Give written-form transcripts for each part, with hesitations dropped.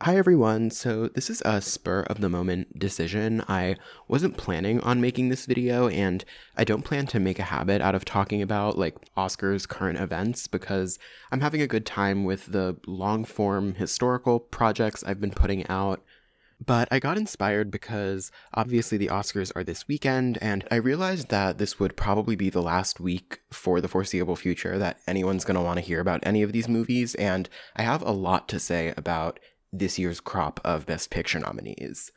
Hi everyone, so this is a spur of the moment decision. I wasn't planning on making this video, and I don't plan to make a habit out of talking about Oscars current events because I'm having a good time with the long form historical projects I've been putting out. But I got inspired because obviously the Oscars are this weekend, and I realized that this would probably be the last week for the foreseeable future that anyone's going to want to hear about any of these movies, and I have a lot to say about this year's crop of Best Picture nominees.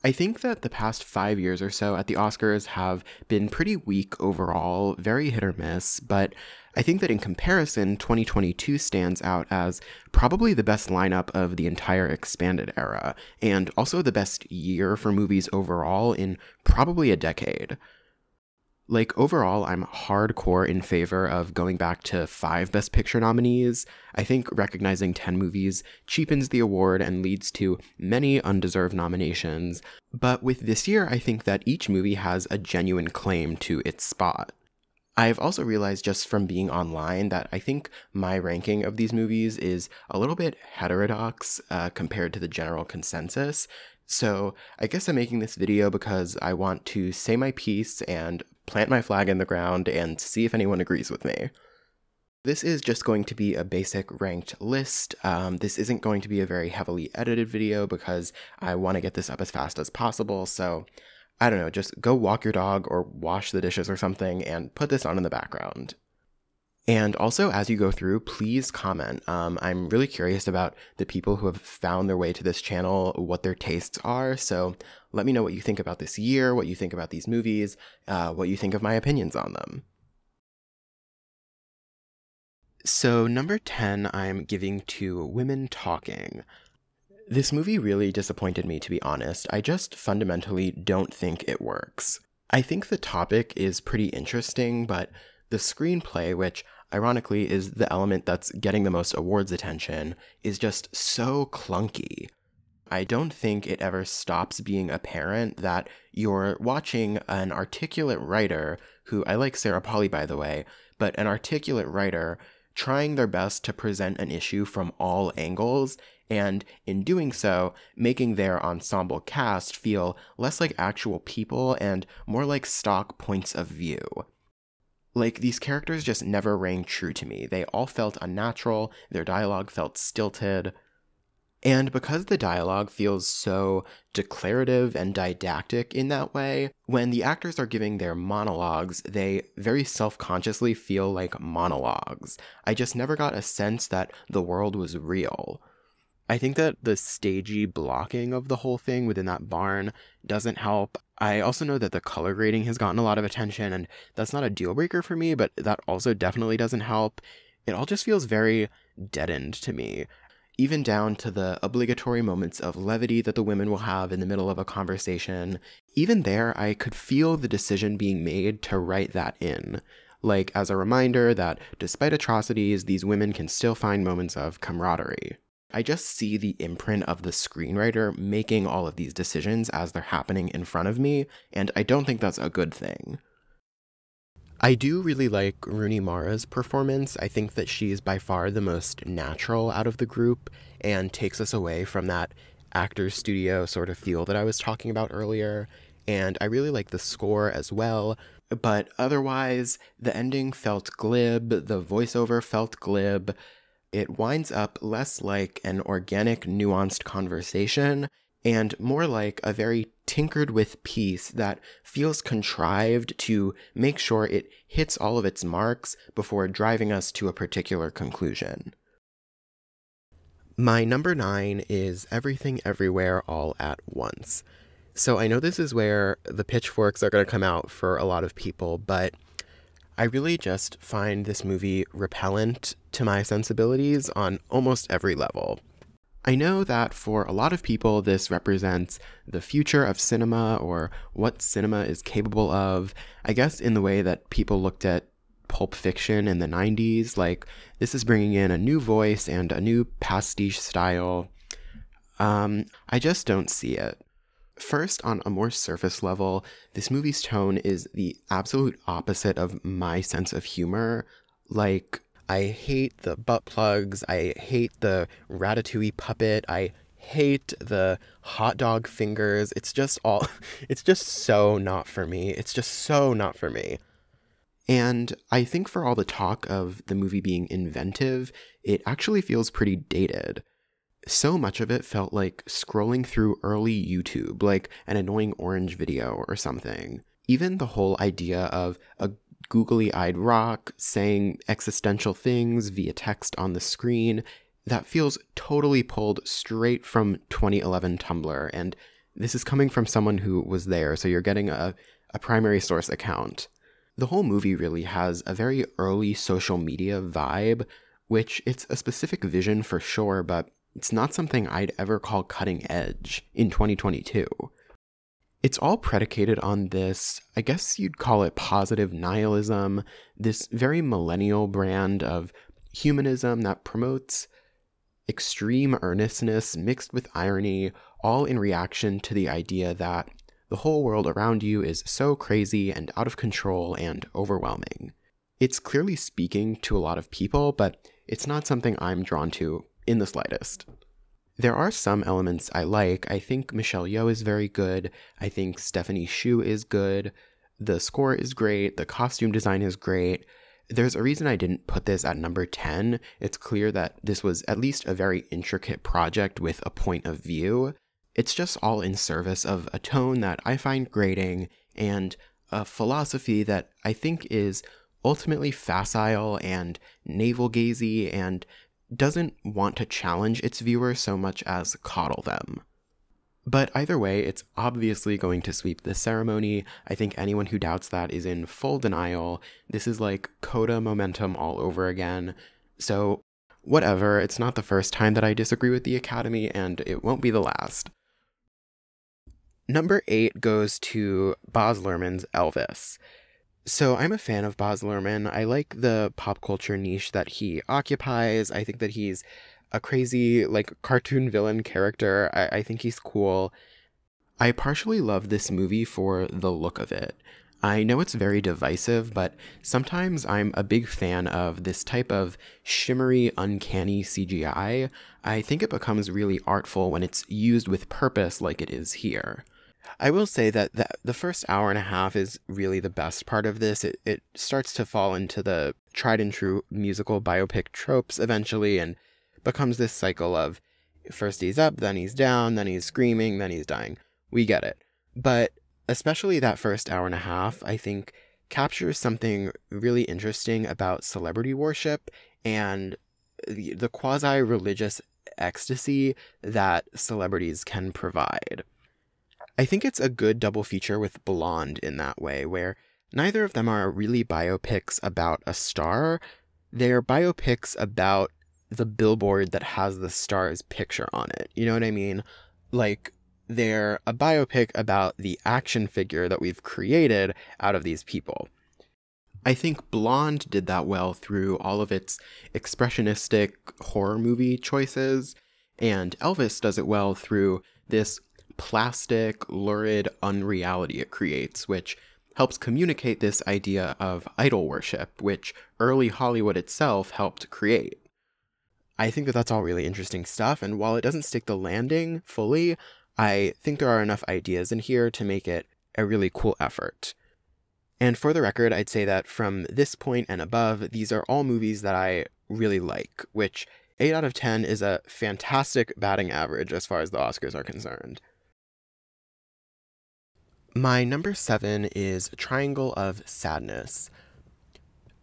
I think that the past 5 years or so at the Oscars have been pretty weak overall, very hit or miss, but I think that in comparison, 2022 stands out as probably the best lineup of the entire expanded era, and also the best year for movies overall in probably a decade. Overall, I'm hardcore in favor of going back to 5 Best Picture nominees. I think recognizing 10 movies cheapens the award and leads to many undeserved nominations. But with this year, I think that each movie has a genuine claim to its spot. I've also realized just from being online that I think my ranking of these movies is a little bit heterodox compared to the general consensus. So I guess I'm making this video because I want to say my piece and plant my flag in the ground and see if anyone agrees with me. This is just going to be a basic ranked list. This isn't going to be a very heavily edited video because I want to get this up as fast as possible, so I don't know, just go walk your dog or wash the dishes or something and put this on in the background. And also, as you go through, please comment. I'm really curious about the people who have found their way to this channel, what their tastes are, so let me know what you think about this year, what you think about these movies, what you think of my opinions on them. So number 10, I'm giving to Women Talking. This movie really disappointed me, to be honest. I just fundamentally don't think it works. I think the topic is pretty interesting, but the screenplay, which ironically is the element that's getting the most awards attention, is just so clunky. I don't think it ever stops being apparent that you're watching an articulate writer, who I like Sarah Polley by the way, but an articulate writer trying their best to present an issue from all angles, and in doing so, making their ensemble cast feel less like actual people and more like stock points of view. These characters just never rang true to me. They all felt unnatural, their dialogue felt stilted. And because the dialogue feels so declarative and didactic in that way, when the actors are giving their monologues, they very self-consciously feel like monologues. I just never got a sense that the world was real. I think that the stagey blocking of the whole thing within that barn doesn't help. I also know that the color grading has gotten a lot of attention, and that's not a deal breaker for me, but that also definitely doesn't help. It all just feels very deadened to me, even down to the obligatory moments of levity that the women will have in the middle of a conversation. Even there, I could feel the decision being made to write that in. As a reminder that despite atrocities, these women can still find moments of camaraderie. I just see the imprint of the screenwriter making all of these decisions as they're happening in front of me, and I don't think that's a good thing. I do really like Rooney Mara's performance. I think that she's by far the most natural out of the group and takes us away from that actor's studio sort of feel that I was talking about earlier, and I really like the score as well. But otherwise, the ending felt glib, the voiceover felt glib. It winds up less like an organic, nuanced conversation and more like a very tinkered with piece that feels contrived to make sure it hits all of its marks before driving us to a particular conclusion. My number 9 is Everything Everywhere All at Once. So I know this is where the pitchforks are going to come out for a lot of people, but I really just find this movie repellent to my sensibilities on almost every level. I know that for a lot of people this represents the future of cinema or what cinema is capable of, I guess in the way that people looked at Pulp Fiction in the 90s, this is bringing in a new voice and a new pastiche style. I just don't see it. First, on a more surface level, this movie's tone is the absolute opposite of my sense of humor. I hate the butt plugs, I hate the Ratatouille puppet, I hate, the hot dog fingers. It's just all, it's just so not for me. It's just so not for me. And I think for all the talk of the movie being inventive, it actually feels pretty dated. So much of it felt like scrolling through early YouTube, like an annoying orange video or something. Even the whole idea of a googly-eyed rock saying existential things via text on the screen, that feels totally pulled straight from 2011 Tumblr, and this is coming from someone who was there, so you're getting a primary source account. The whole movie really has a very early social media vibe, which it's a specific vision for sure, but it's not something I'd ever call cutting edge in 2022. It's all predicated on this, I guess you'd call it positive nihilism, this very millennial brand of humanism that promotes extreme earnestness mixed with irony, all in reaction to the idea that the whole world around you is so crazy and out of control and overwhelming. It's clearly speaking to a lot of people, but it's not something I'm drawn to in the slightest. There are some elements I like. I think Michelle Yeoh is very good. I think Stephanie Hsu is good. The score is great. The costume design is great. There's a reason I didn't put this at number 10. It's clear that this was at least a very intricate project with a point of view. It's just all in service of a tone that I find grating and a philosophy that I think is ultimately facile and navel-gazy and doesn't want to challenge its viewers so much as coddle them. But either way, it's obviously going to sweep the ceremony. I think anyone who doubts that is in full denial. This is like coda momentum all over again. So whatever, it's not the first time that I disagree with the Academy, and it won't be the last. Number 8 goes to Baz Luhrmann's Elvis. So I'm a fan of Baz Luhrmann. I like the pop culture niche that he occupies. I think that he's a crazy, like, cartoon villain character. I think he's cool. I partially love this movie for the look of it. I know it's very divisive, but sometimes I'm a big fan of this type of shimmery, uncanny CGI. I think it becomes really artful when it's used with purpose like it is here. I will say that the first hour and a half is really the best part of this. It starts to fall into the tried and true musical biopic tropes eventually and becomes this cycle of first he's up, then he's down, then he's screaming, then he's dying. We get it. But especially that first hour and a half, I think, captures something really interesting about celebrity worship and the quasi-religious ecstasy that celebrities can provide. I think it's a good double feature with Blonde in that way, where neither of them are really biopics about a star. They're biopics about the billboard that has the star's picture on it. You know what I mean? Like, they're a biopic about the action figure that we've created out of these people. I think Blonde did that well through all of its expressionistic horror movie choices, and Elvis does it well through this plastic, lurid unreality it creates, which helps communicate this idea of idol worship, which early Hollywood itself helped create. I think that that's all really interesting stuff, and while it doesn't stick the landing fully, I think there are enough ideas in here to make it a really cool effort. And for the record, I'd say that from this point and above, these are all movies that I really like, which 8 out of 10 is a fantastic batting average as far as the Oscars are concerned. My number 7 is Triangle of Sadness.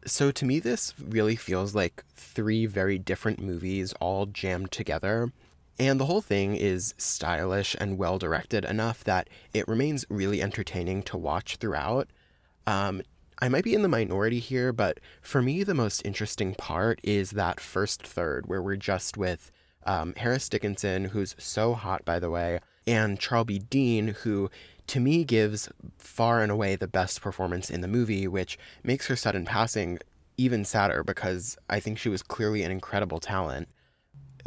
So to me, this really feels like 3 very different movies all jammed together, and the whole thing is stylish and well-directed enough that it remains really entertaining to watch throughout. I might be in the minority here, but for me, the most interesting part is that first third, where we're just with Harris Dickinson, who's so hot, by the way, and Charlie Dean, who to me gives far and away the best performance in the movie, which makes her sudden passing even sadder because I think she was clearly an incredible talent.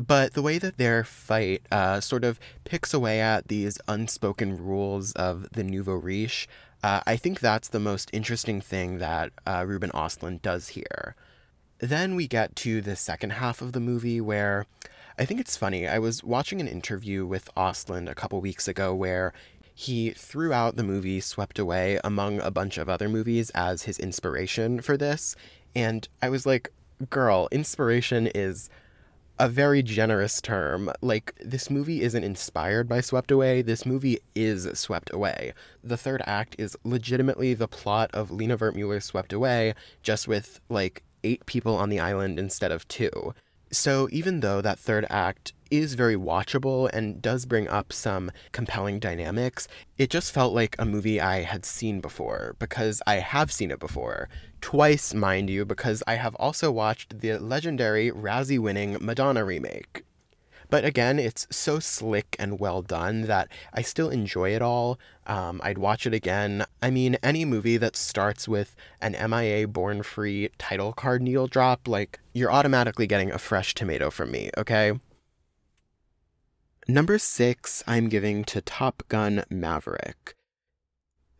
But the way that their fight sort of picks away at these unspoken rules of the nouveau riche, I think that's the most interesting thing that Ruben Östlund does here. Then we get to the second half of the movie where I think it's funny. I was watching an interview with Ostland a couple weeks ago where he threw out the movie Swept Away among a bunch of other movies as his inspiration for this. And I was like, girl, inspiration is a very generous term. Like, this movie isn't inspired by Swept Away. This movie is Swept Away. The third act is legitimately the plot of Lena Wertmüller's Swept Away, just with, like, 8 people on the island instead of 2. So even though that third act is very watchable and does bring up some compelling dynamics, it just felt like a movie I had seen before, because I have seen it before. Twice, mind you, because I have also watched the legendary Razzie-winning Madonna remake. But again, it's so slick and well done that I still enjoy it all. I'd watch it again. I mean, any movie that starts with an MIA Born Free title card needle drop, like, you're automatically getting a fresh tomato from me, okay? Number 6, I'm giving to Top Gun Maverick.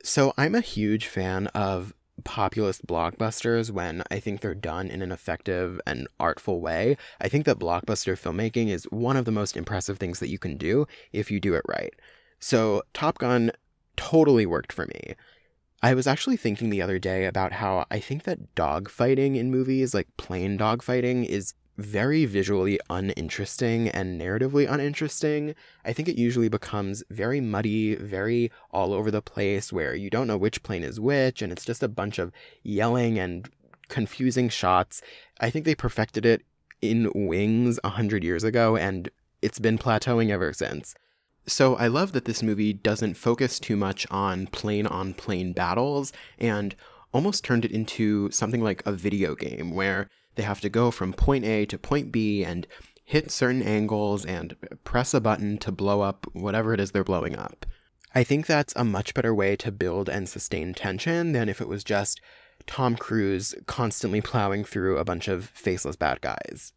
So I'm a huge fan of populist blockbusters when I think they're done in an effective and artful way. I think that blockbuster filmmaking is one of the most impressive things that you can do if you do it right. So Top Gun totally worked for me. I was actually thinking the other day about how I think that dogfighting in movies, like plane dogfighting, is very visually uninteresting and narratively uninteresting. I think it usually becomes very muddy, very all over the place, where you don't know which plane is which, and it's just a bunch of yelling and confusing shots. I think they perfected it in Wings 100 years ago, and it's been plateauing ever since. So I love that this movie doesn't focus too much on plane-on-plane battles, and almost turned it into something like a video game, where they have to go from point A to point B and hit certain angles and press a button to blow up whatever it is they're blowing up. I think that's a much better way to build and sustain tension than if it was just Tom Cruise constantly plowing through a bunch of faceless bad guys.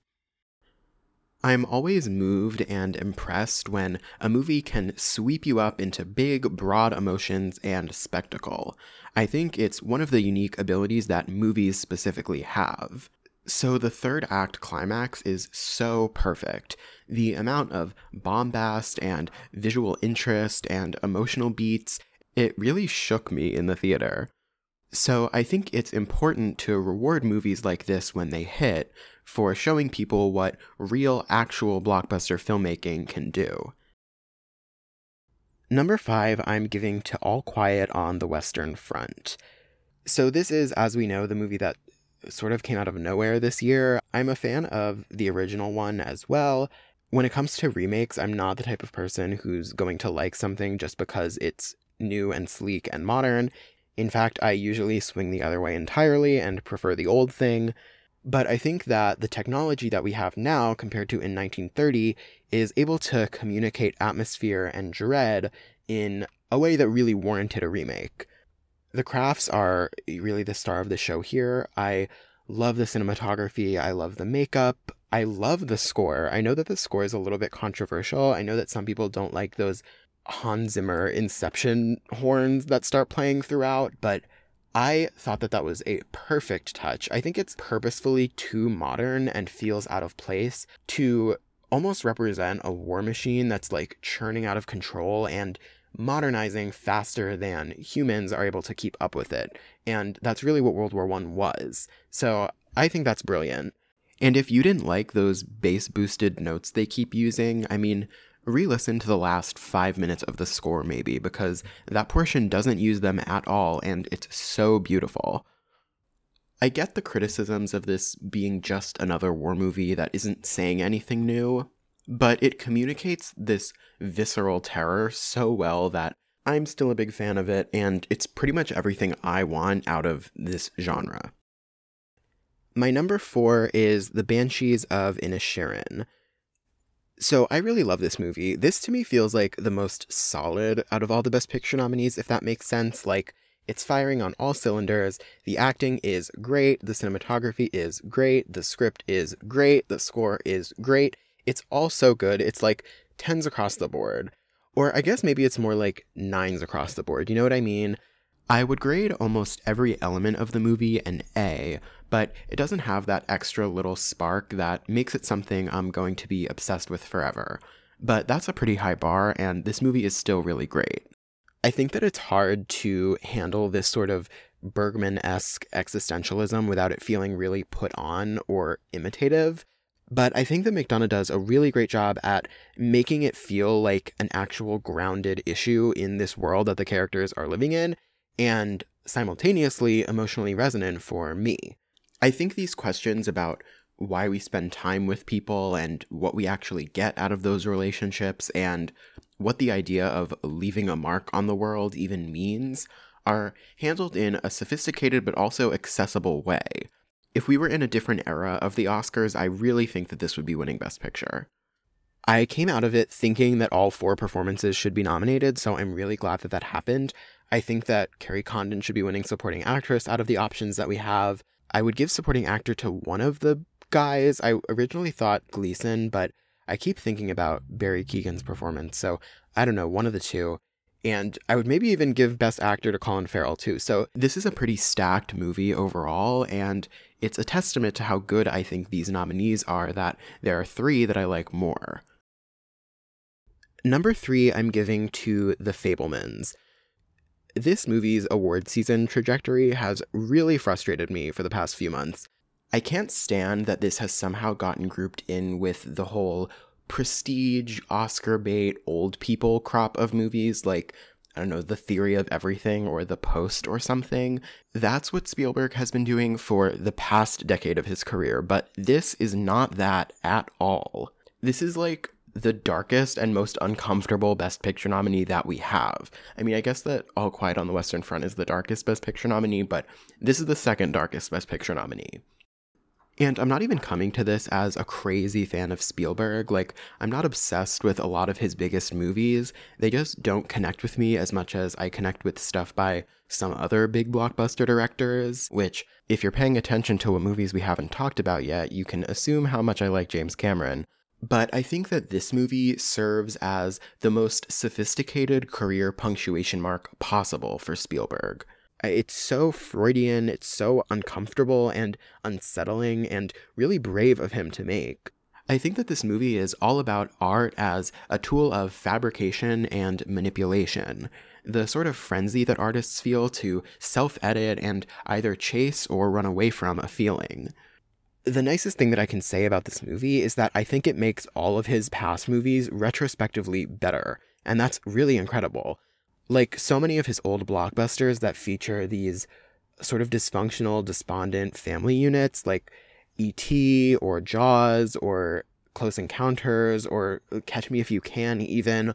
I'm always moved and impressed when a movie can sweep you up into big, broad emotions and spectacle. I think it's one of the unique abilities that movies specifically have. So the third act climax is so perfect. The amount of bombast and visual interest and emotional beats, it really shook me in the theater. So I think it's important to reward movies like this when they hit, for showing people what real, actual blockbuster filmmaking can do. Number 5, I'm giving to All Quiet on the Western Front. So this is, as we know, the movie that sort of came out of nowhere this year. I'm a fan of the original one as well. When it comes to remakes, I'm not the type of person who's going to like something just because it's new and sleek and modern. In fact, I usually swing the other way entirely and prefer the old thing. But I think that the technology that we have now compared to in 1930 is able to communicate atmosphere and dread in a way that really warranted a remake. The crafts are really the star of the show here. I love the cinematography. I love the makeup. I love the score. I know that the score is a little bit controversial. I know that some people don't like those Hans Zimmer Inception horns that start playing throughout, but I thought that that was a perfect touch. I think it's purposefully too modern and feels out of place to almost represent a war machine that's like churning out of control and modernizing faster than humans are able to keep up with it. And that's really what World War I was. So I think that's brilliant. And if you didn't like those bass boosted notes they keep using, I mean, re-listen to the last 5 minutes of the score maybe, because that portion doesn't use them at all, and it's so beautiful. I get the criticisms of this being just another war movie that isn't saying anything new, but it communicates this visceral terror so well that I'm still a big fan of it, and it's pretty much everything I want out of this genre. My number 4 is The Banshees of Inisherin. So I really love this movie. This to me feels like the most solid out of all the Best Picture nominees, if that makes sense. Like, it's firing on all cylinders. The acting is great. The cinematography is great. The script is great. The score is great. It's all so good. It's like 10s across the board. Or I guess maybe it's more like 9s across the board. You know what I mean? I would grade almost every element of the movie an A, but it doesn't have that extra little spark that makes it something I'm going to be obsessed with forever. But that's a pretty high bar, and this movie is still really great. I think that it's hard to handle this sort of Bergman-esque existentialism without it feeling really put on or imitative. But I think that McDonagh does a really great job at making it feel like an actual grounded issue in this world that the characters are living in, and simultaneously emotionally resonant for me. I think these questions about why we spend time with people and what we actually get out of those relationships and what the idea of leaving a mark on the world even means are handled in a sophisticated but also accessible way. If we were in a different era of the Oscars, I really think that this would be winning Best Picture. I came out of it thinking that all 4 performances should be nominated, so I'm really glad that that happened. I think that Kerry Condon should be winning Supporting Actress out of the options that we have. I would give Supporting Actor to one of the guys. I originally thought Gleason, but I keep thinking about Barry Keoghan's performance, so I don't know, one of the two. And I would maybe even give Best Actor to Colin Farrell too. So this is a pretty stacked movie overall, and it's a testament to how good I think these nominees are that there are 3 that I like more. Number 3, I'm giving to The Fabelmans. This movie's award season trajectory has really frustrated me for the past few months. I can't stand that this has somehow gotten grouped in with the whole prestige, Oscar bait, old people crop of movies like, I don't know, The Theory of Everything or The Post or something. That's what Spielberg has been doing for the past decade of his career, but this is not that at all. This is like the darkest and most uncomfortable Best Picture nominee that we have. I mean, I guess that All Quiet on the Western Front is the darkest Best Picture nominee, but this is the second darkest Best Picture nominee. And I'm not even coming to this as a crazy fan of Spielberg. Like, I'm not obsessed with a lot of his biggest movies. They just don't connect with me as much as I connect with stuff by some other big blockbuster directors, which, if you're paying attention to what movies we haven't talked about yet, you can assume how much I like James Cameron. But I think that this movie serves as the most sophisticated career punctuation mark possible for Spielberg. It's so Freudian, it's so uncomfortable and unsettling and really brave of him to make. I think that this movie is all about art as a tool of fabrication and manipulation, the sort of frenzy that artists feel to self-edit and either chase or run away from a feeling. The nicest thing that I can say about this movie is that I think it makes all of his past movies retrospectively better, and that's really incredible. Like so many of his old blockbusters that feature these sort of dysfunctional, despondent family units like E.T. or Jaws or Close Encounters or Catch Me If You Can even,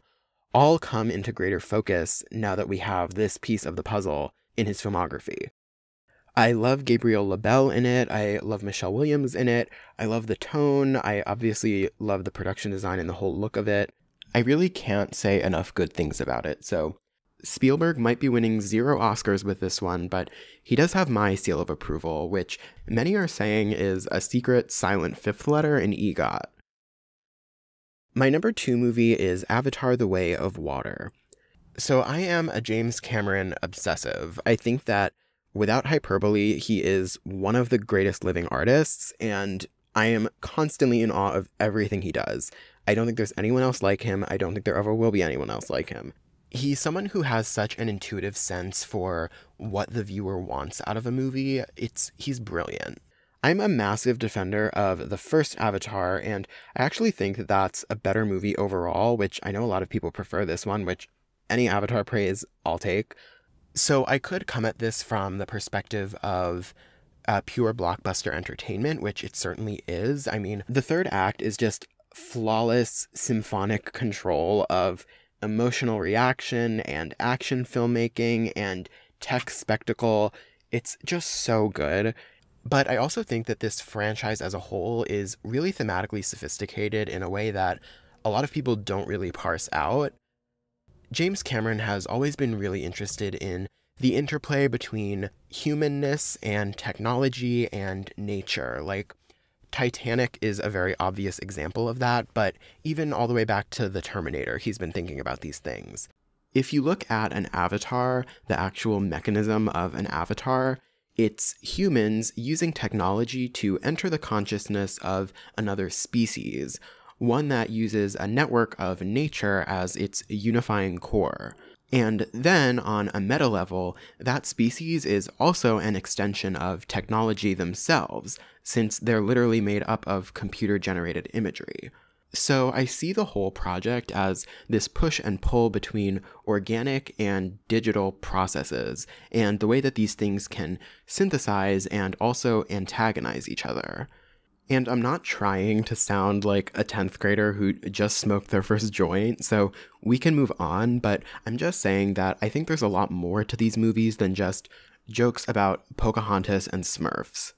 all come into greater focus now that we have this piece of the puzzle in his filmography. I love Gabriel LaBelle in it, I love Michelle Williams in it, I love the tone, I obviously love the production design and the whole look of it. I really can't say enough good things about it, so Spielberg might be winning 0 Oscars with this one, but he does have my seal of approval, which many are saying is a secret silent 5th letter in EGOT. My number 2 movie is Avatar: The Way of Water. So I am a James Cameron obsessive. I think that, without hyperbole, he is one of the greatest living artists, and I am constantly in awe of everything he does. I don't think there's anyone else like him. I don't think there ever will be anyone else like him. He's someone who has such an intuitive sense for what the viewer wants out of a movie. He's brilliant. I'm a massive defender of the first Avatar, and I actually think that that's a better movie overall, which I know a lot of people prefer this one, which any Avatar praise I'll take. So I could come at this from the perspective of pure blockbuster entertainment, which it certainly is. I mean, the third act is just flawless symphonic control of emotional reaction and action filmmaking and tech spectacle. It's just so good. But I also think that this franchise as a whole is really thematically sophisticated in a way that a lot of people don't really parse out. James Cameron has always been really interested in the interplay between humanness and technology and nature. Like, Titanic is a very obvious example of that, but even all the way back to The Terminator, he's been thinking about these things. If you look at an avatar, the actual mechanism of an avatar, it's humans using technology to enter the consciousness of another species, one that uses a network of nature as its unifying core. And then, on a meta level, that species is also an extension of technology themselves, since they're literally made up of computer-generated imagery. So I see the whole project as this push and pull between organic and digital processes, and the way that these things can synthesize and also antagonize each other. And I'm not trying to sound like a 10th grader who just smoked their first joint, so we can move on, but I'm just saying that I think there's a lot more to these movies than just jokes about Pocahontas and Smurfs.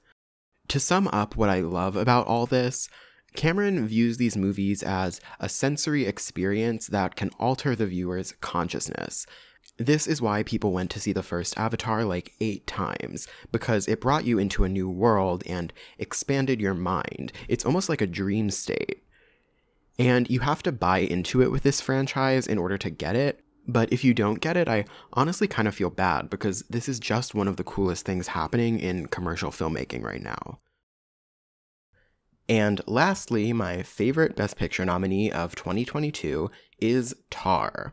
To sum up what I love about all this, Cameron views these movies as a sensory experience that can alter the viewer's consciousness. This is why people went to see the first Avatar like 8 times, because it brought you into a new world and expanded your mind. It's almost like a dream state. And you have to buy into it with this franchise in order to get it, but if you don't get it, I honestly kind of feel bad, because this is just one of the coolest things happening in commercial filmmaking right now. And lastly, my favorite Best Picture nominee of 2022 is Tar.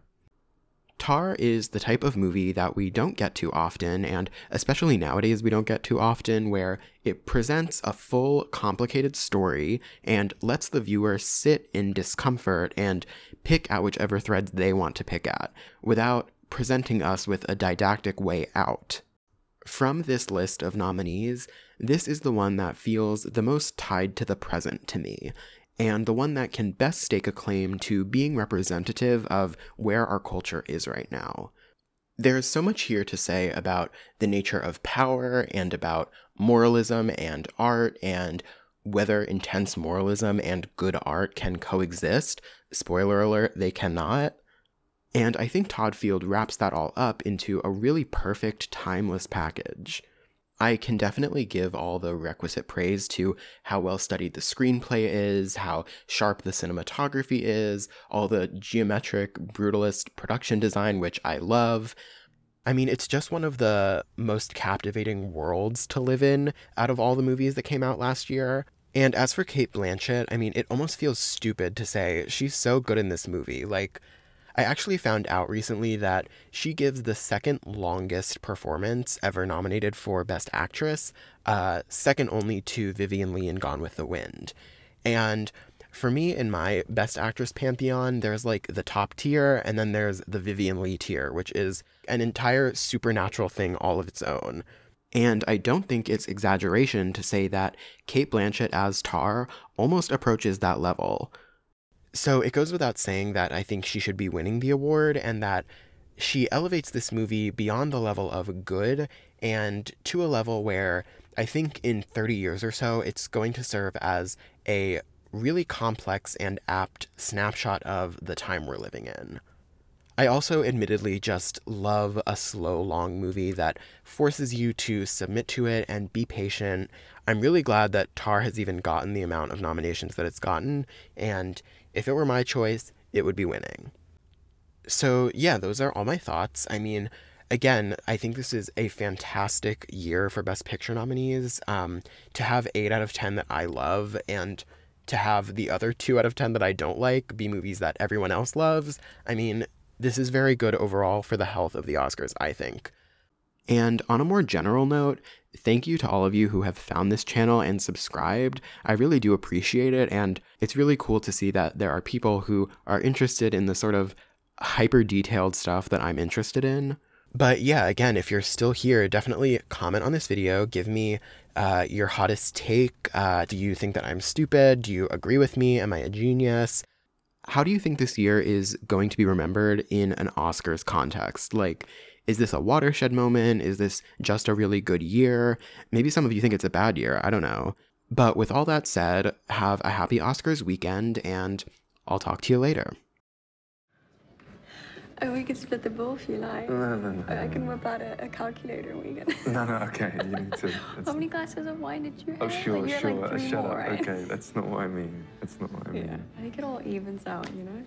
Tar is the type of movie that we don't get too often, and especially nowadays we don't get too often, where it presents a full, complicated story and lets the viewer sit in discomfort and pick at whichever threads they want to pick at, without presenting us with a didactic way out. From this list of nominees, this is the one that feels the most tied to the present to me, and the one that can best stake a claim to being representative of where our culture is right now. There's so much here to say about the nature of power and about moralism and art and whether intense moralism and good art can coexist. Spoiler alert, they cannot. And I think Todd Field wraps that all up into a really perfect, timeless package. I can definitely give all the requisite praise to how well studied the screenplay is, how sharp the cinematography is, all the geometric, brutalist production design, which I love. I mean, it's just one of the most captivating worlds to live in out of all the movies that came out last year. And as for Cate Blanchett, I mean, it almost feels stupid to say she's so good in this movie. Like, I actually found out recently that she gives the second longest performance ever nominated for Best Actress, second only to Vivien Leigh in Gone with the Wind. And for me, in my Best Actress pantheon, there's like the top tier, and then there's the Vivien Leigh tier, which is an entire supernatural thing all of its own. And I don't think it's exaggeration to say that Cate Blanchett as Tar almost approaches that level. So it goes without saying that I think she should be winning the award, and that she elevates this movie beyond the level of good and to a level where I think in 30 years or so it's going to serve as a really complex and apt snapshot of the time we're living in. I also admittedly just love a slow, long movie that forces you to submit to it and be patient. I'm really glad that Tar has even gotten the amount of nominations that it's gotten, and if it were my choice, it would be winning. So yeah, those are all my thoughts. I mean, again, I think this is a fantastic year for Best Picture nominees. To have 8 out of 10 that I love, and to have the other 2 out of 10 that I don't like be movies that everyone else loves, I mean, this is very good overall for the health of the Oscars, I think. And on a more general note, thank you to all of you who have found this channel and subscribed. I really do appreciate it, and it's really cool to see that there are people who are interested in the sort of hyper-detailed stuff that I'm interested in. But yeah, again, if you're still here, definitely comment on this video. Give me your hottest take. Do you think that I'm stupid? Do you agree with me? Am I a genius? How do you think this year is going to be remembered in an Oscars context? Like, is this a watershed moment? Is this just a really good year? Maybe some of you think it's a bad year. I don't know. But with all that said, have a happy Oscars weekend, and I'll talk to you later. Oh, we could split the bill if you like. No. I can whip out a calculator and we can. No, okay, you need to. How many glasses of wine did you have? Oh, sure. Like, you had, like, 3 Shut more, up. right? Okay, that's not what I mean. That's not what I mean. Yeah, I think it all evens out, you know?